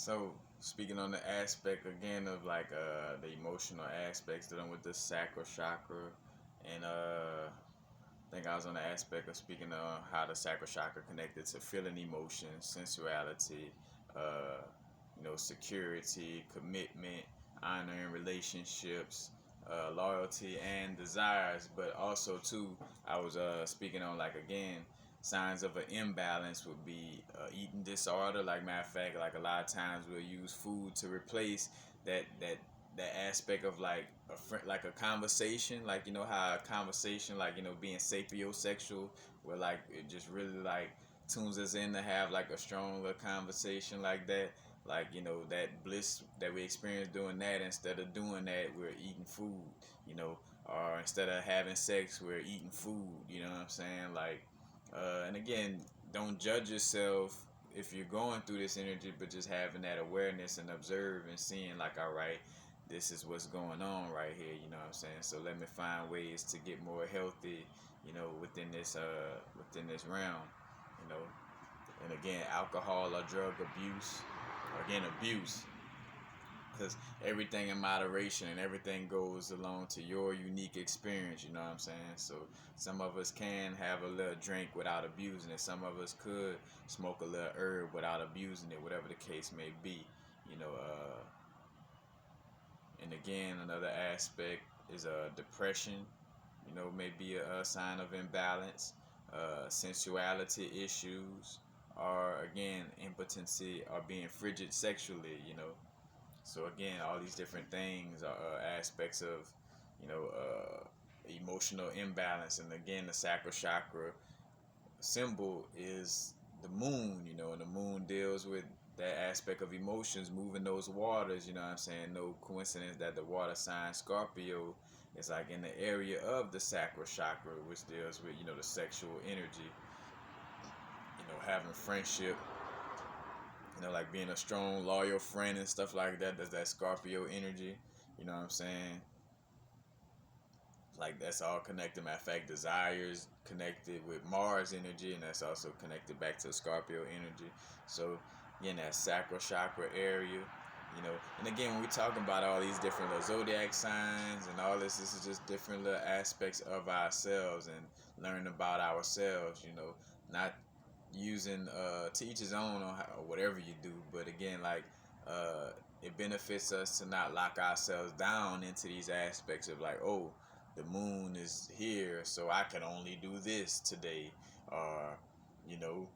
So speaking on the aspect again of like the emotional aspects dealing with the sacral chakra, and I think I was on the aspect of speaking on how the sacral chakra connected to feeling emotions, sensuality, uh, security, commitment, honoring relationships, loyalty, and desires. But also too, I was speaking on like again signs of an imbalance would be eating disorder. Like matter of fact, like a lot of times we'll use food to replace that aspect of like a friend, like a conversation, like how a conversation, like being sapiosexual, where like it just really like tunes us in to have like a stronger conversation like that, like that bliss that we experience doing that. Instead of doing that, we're eating food, or instead of having sex, we're eating food. You know what I'm saying? Like, and again, don't judge yourself if you're going through this energy, but just having that awareness and observe and seeing like, all right, this is what's going on right here. You know what I'm saying? So let me find ways to get more healthy, within this realm, you know. And again, alcohol or drug abuse, or again abuse, because everything in moderation and everything goes along to your unique experience. You know what I'm saying? So some of us can have a little drink without abusing it. Some of us could smoke a little herb without abusing it. Whatever the case may be, you know. And again, another aspect is depression. Maybe a sign of imbalance, sensuality issues, or again, impotency or being frigid sexually. So again, all these different things are aspects of, you know, emotional imbalance. And again, the sacral chakra symbol is the moon, and the moon deals with that aspect of emotions, moving those waters. You know what I'm saying? No coincidence that the water sign Scorpio is like in the area of the sacral chakra, which deals with the sexual energy. Having friendship, like being a strong, loyal friend and stuff like that. That's that Scorpio energy. You know what I'm saying? Like that's all connected. Matter of fact, desires connected with Mars energy, and that's also connected back to Scorpio energy. So again, that sacral chakra area, and again, when we talking about all these different little zodiac signs and all this is just different little aspects of ourselves and learning about ourselves. Not using to each his own on how, whatever you do, but again, like it benefits us to not lock ourselves down into these aspects of like, oh, the moon is here, so I can only do this today, or you know,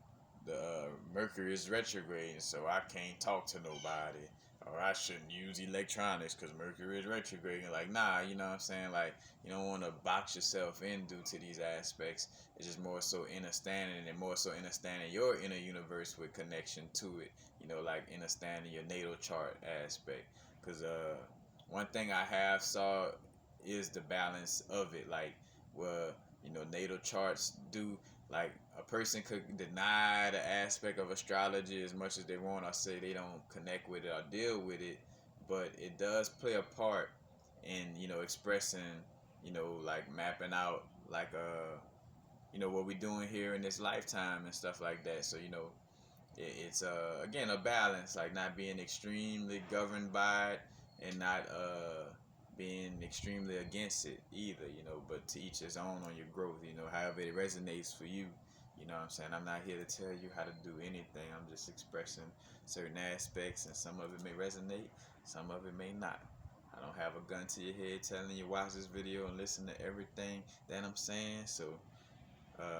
the Mercury is retrograde, so I can't talk to nobody, or I shouldn't use electronics because Mercury is retrograde. And like, nah, you know what I'm saying? Like, you don't want to box yourself in due to these aspects. It's just more so understanding, and more so understanding your inner universe with connection to it. Like understanding your natal chart aspect. Because one thing I have saw is the balance of it. Like, well, natal charts do, like, a person could deny the aspect of astrology as much as they want, or say they don't connect with it or deal with it, but it does play a part in expressing, like mapping out, like what we're doing here in this lifetime and stuff like that. So it's again a balance, like not being extremely governed by it and not being extremely against it either, but to each his own on your growth, however it resonates for you. You know what I'm saying? I'm not here to tell you how to do anything. I'm just expressing certain aspects, and some of it may resonate, some of it may not. I don't have a gun to your head telling you watch this video and listen to everything that I'm saying. So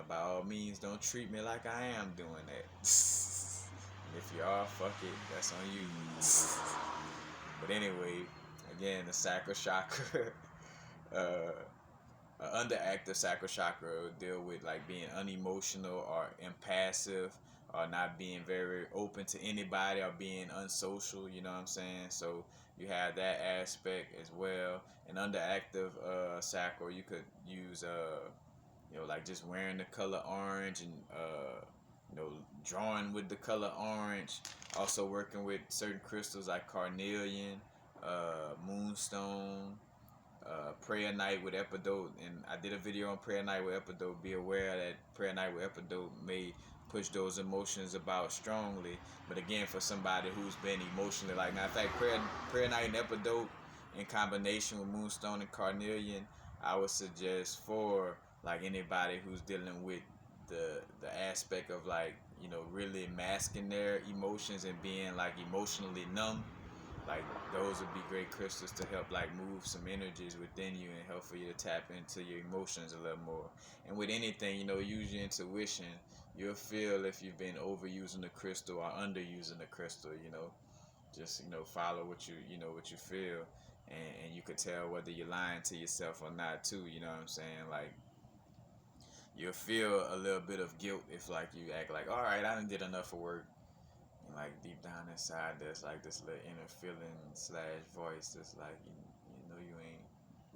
by all means, don't treat me like I am doing that. And if you are, fuck it, that's on you. But anyway, again, the sacral chakra, uh, underactive sacral chakra will deal with like being unemotional or impassive, or not being very open to anybody, or being unsocial. You know what I'm saying? So you have that aspect as well. And underactive sacral, you could use like just wearing the color orange, and drawing with the color orange. Also working with certain crystals like carnelian, moonstone, prayer night with epidote. And I did a video on prayer night with epidote. Be aware that prayer night with epidote may push those emotions about strongly. But again, for somebody who's been emotionally, like, matter of fact, prayer night and epidote in combination with moonstone and carnelian, I would suggest for like anybody who's dealing with the aspect of, like, really masking their emotions and being like emotionally numb. Like, those would be great crystals to help like move some energies within you and help for you to tap into your emotions a little more. And with anything, use your intuition. You'll feel if you've been overusing the crystal or underusing the crystal. Just follow what you feel, and you could tell whether you're lying to yourself or not too. You know what I'm saying? Like, you'll feel a little bit of guilt if, like, you act like, all right, I done did enough of work. And like deep down inside, there's like this little inner feeling slash voice that's like, you ain't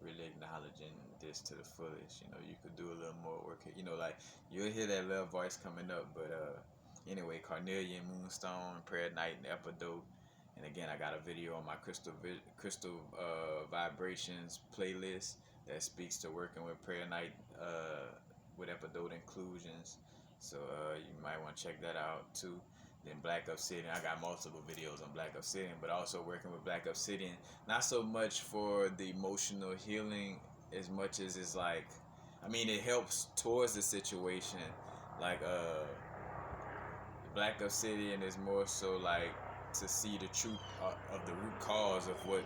really acknowledging this to the fullest. You could do a little more work. Like, you'll hear that little voice coming up. But anyway, carnelian, moonstone, prayer night, and epidote. And again, I got a video on my crystal vibrations playlist that speaks to working with prayer night with epidote inclusions. So you might want to check that out too. Then Black Obsidian, I got multiple videos on Black Obsidian, but also working with Black Obsidian, not so much for the emotional healing as much as it's like, I mean, it helps towards the situation. Like, Black Obsidian is more so like to see the truth of the root cause of what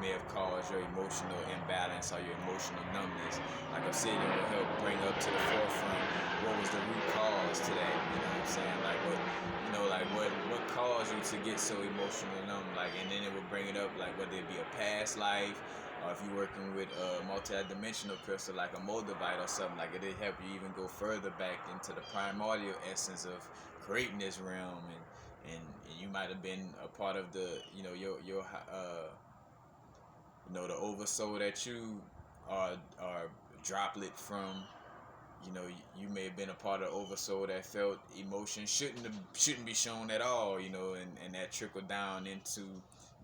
may have caused your emotional imbalance or your emotional numbness. Like, Obsidian will help bring up to the forefront what was the root cause to that. You know what I'm saying? Like, what caused you to get so emotional numb? Like, and then it will bring it up, like, whether it be a past life, or if you're working with a multi-dimensional crystal like a moldavite or something, like, it'll help you even go further back into the primordial essence of creating this realm. And you might have been a part of the your the oversoul that you are droplet from. You may have been a part of oversoul that felt emotion shouldn't be shown at all. And that trickled down into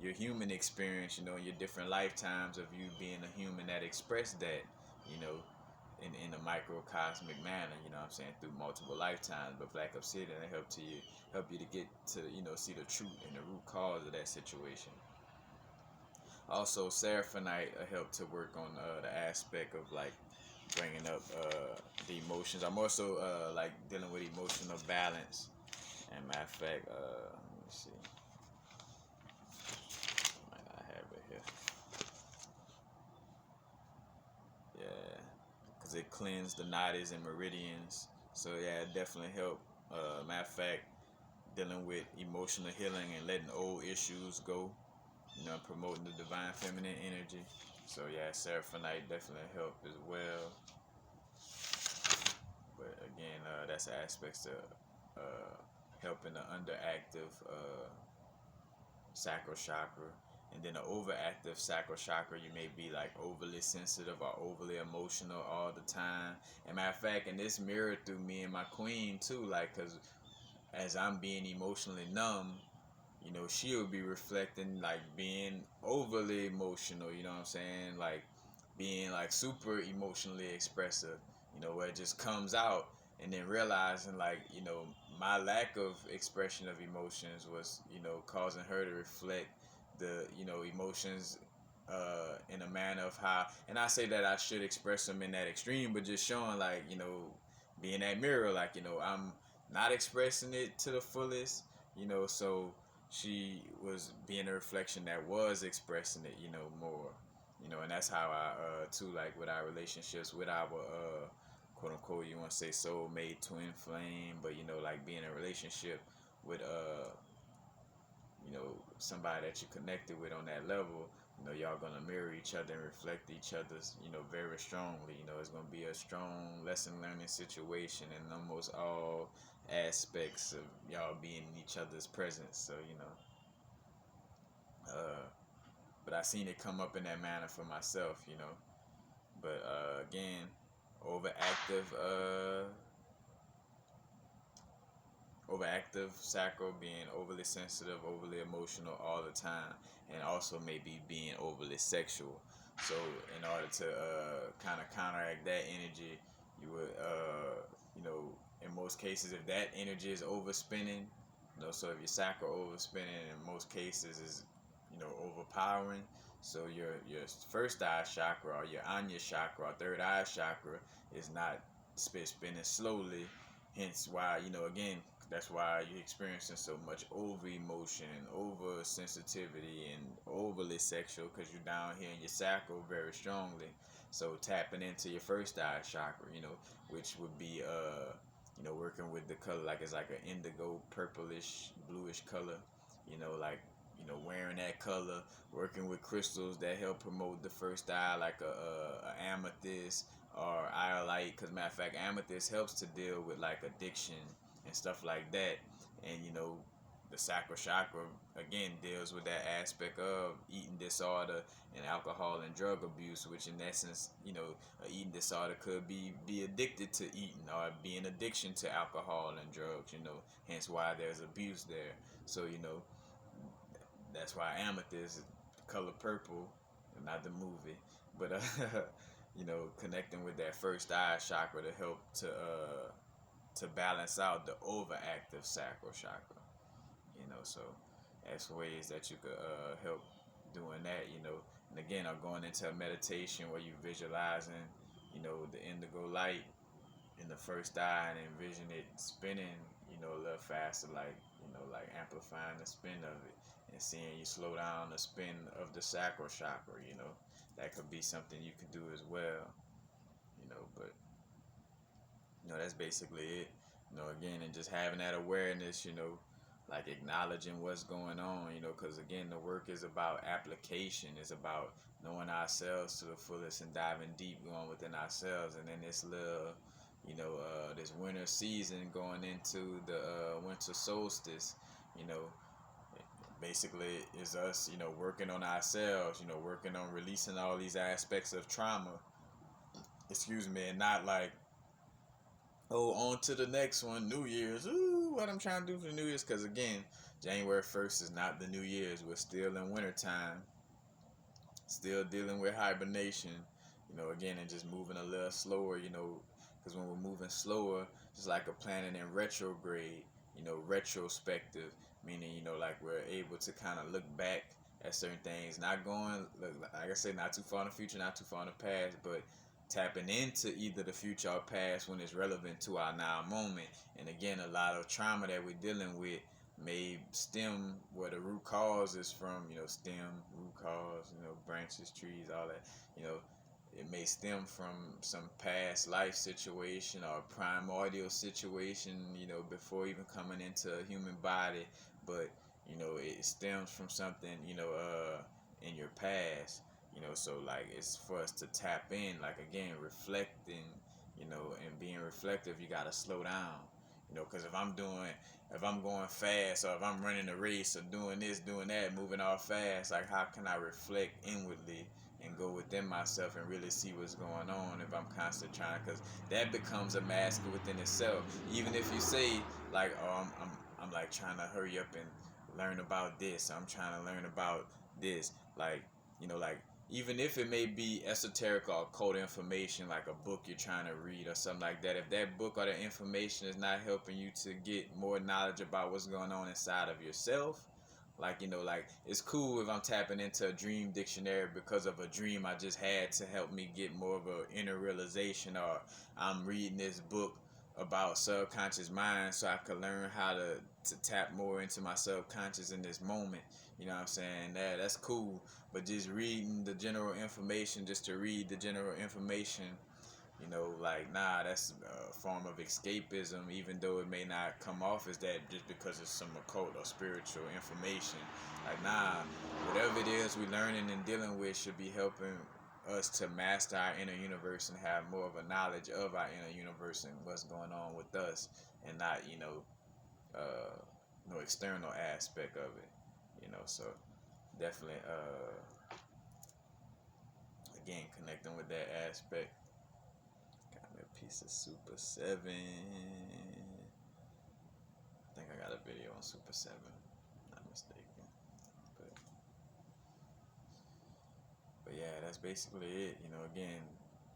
your human experience. Your different lifetimes of you being a human that expressed that. You know, in a microcosmic manner. You know what I'm saying, through multiple lifetimes. But Black Obsidian, it help you to get to see the truth and the root cause of that situation. Also, Seraphonite help to work on the aspect of like bringing up the emotions. I'm also like dealing with emotional balance. And matter of fact, let me see. I might not have it here. Yeah, because it cleansed the nadis and meridians. So yeah, it definitely helped. Matter of fact, dealing with emotional healing and letting old issues go. Promoting the divine feminine energy. So yeah, Seraphonite definitely helped as well. But again, that's aspects to helping the underactive sacral chakra. And then the overactive sacral chakra, you may be like overly sensitive or overly emotional all the time. And matter of fact, and this mirrored through me and my queen too, like, because as I'm being emotionally numb, she'll be reflecting like being overly emotional, you know what I'm saying? Like, being like super emotionally expressive, where it just comes out, and then realizing, like, my lack of expression of emotions was, causing her to reflect the, emotions in a manner of how, and I say that I should express them in that extreme, but just showing, like, being that mirror, like, I'm not expressing it to the fullest, so she was being a reflection that was expressing it, more, and that's how I too, like, with our relationships, with our quote unquote, you want to say soulmate, twin flame, but like being in a relationship with somebody that you connected with on that level, y'all gonna mirror each other and reflect each other's, very strongly. It's gonna be a strong lesson learning situation in almost all aspects of y'all being in each other's presence. So but I seen it come up in that manner for myself, but again, overactive overactive sacral, being overly sensitive, overly emotional all the time, and also maybe being overly sexual. So in order to kind of counteract that energy, you would in most cases, if that energy is overspinning, so if your chakra overspinning, in most cases is, overpowering. So your first eye chakra or your Anya chakra or third eye chakra is not spinning slowly. Hence why, again, that's why you're experiencing so much over emotion and over sensitivity and overly sexual, because you're down here in your sacral very strongly. So tapping into your first eye chakra, which would be working with the color, like it's like an indigo purplish bluish color, like wearing that color, working with crystals that help promote the first eye, like a amethyst or iolite, because matter of fact amethyst helps to deal with like addiction and stuff like that. And the sacral chakra again deals with that aspect of eating disorder and alcohol and drug abuse, which in essence, a eating disorder could be addicted to eating or be an addiction to alcohol and drugs, hence why there's abuse there. So that's why amethyst is color purple, not the movie, but connecting with that first eye chakra to help to balance out the overactive sacral chakra. So that's ways that you could help doing that. And again, I'm going into a meditation where you visualizing, the indigo light in the first eye and envision it spinning, a little faster, like amplifying the spin of it and seeing you slow down the spin of the sacral chakra. That could be something you could do as well. But that's basically it. Again, and just having that awareness, like acknowledging what's going on, because again, the work is about application. It's about knowing ourselves to the fullest and diving deep, going within ourselves. And then this little, this winter season going into the winter solstice, you know, basically is us, working on ourselves, working on releasing all these aspects of trauma. Excuse me, and not like, oh, on to the next one, New Year's. Ooh, what I'm trying to do for New Year's. Because again, January 1st is not the New Year's. We're still in wintertime. Still dealing with hibernation. Again, and just moving a little slower, because when we're moving slower, it's like a planet in retrograde, retrospective, meaning, like we're able to kind of look back at certain things, not going, like I said, not too far in the future, not too far in the past, but tapping into either the future or past when it's relevant to our now moment. And again, a lot of trauma that we're dealing with may stem where the root cause is from, stem, root cause, branches, trees, all that, it may stem from some past life situation or primordial situation, before even coming into a human body. But, it stems from something, in your past. So like it's for us to tap in, like again, reflecting, and being reflective, you gotta slow down, because if I'm going fast, or if I'm running a race or doing this, doing that, moving all fast, like how can I reflect inwardly and go within myself and really see what's going on if I'm constantly trying, because that becomes a mask within itself. Even if you say like, oh, I'm like trying to hurry up and learn about this, I'm trying to learn about this, like, like even if it may be esoteric or occult information, like a book you're trying to read or something like that, if that book or that information is not helping you to get more knowledge about what's going on inside of yourself, like, like it's cool if I'm tapping into a dream dictionary because of a dream I just had to help me get more of a inner realization, or I'm reading this book about subconscious mind so I could learn how to tap more into my subconscious in this moment. You know what I'm saying? That's cool. But just reading the general information just to read the general information, like, nah, that's a form of escapism, even though it may not come off as that just because it's some occult or spiritual information. Like, nah, whatever it is we're learning and dealing with should be helping us to master our inner universe and have more of a knowledge of our inner universe and what's going on with us, and not, no external aspect of it, so definitely, again, connecting with that aspect. Got me a piece of Super 7. I think I got a video on Super 7, not mistaken. But, but yeah, that's basically it. Again,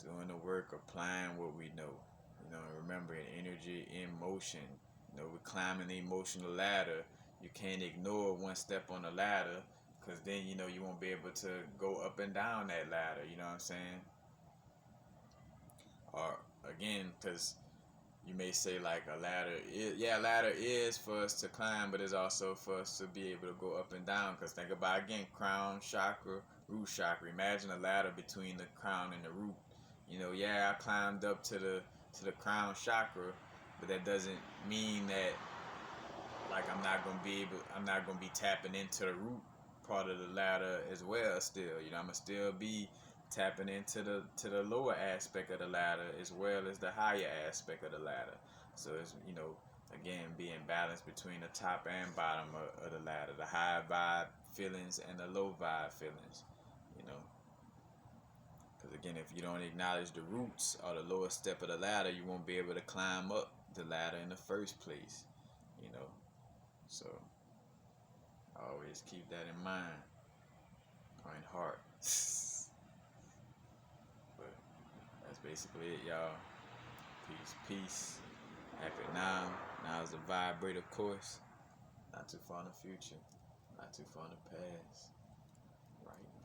doing the work, applying what we know. You know, remembering energy in motion. You know, we're climbing the emotional ladder. You can't ignore one step on the ladder, because then you know you won't be able to go up and down that ladder. You know what I'm saying? Or again, because you may say like a ladder is, yeah, a ladder is for us to climb, but it's also for us to be able to go up and down. Because think about, again, crown chakra, root chakra. Imagine a ladder between the crown and the root. You know, yeah, I climbed up to the crown chakra, but that doesn't mean that like I'm not gonna be tapping into the root part of the ladder as well. Still, you know, I'm gonna still be tapping into the lower aspect of the ladder as well as the higher aspect of the ladder. So it's, you know, again, being balanced between the top and bottom of the ladder, the high vibe feelings and the low vibe feelings. You know, because again, if you don't acknowledge the roots or the lowest step of the ladder, you won't be able to climb up the ladder in the first place. You know, so always keep that in mind or in heart. But that's basically it, y'all. Peace, peace. Happy now. Now is the vibrator course. Not too far in the future. Not too far in the past. Right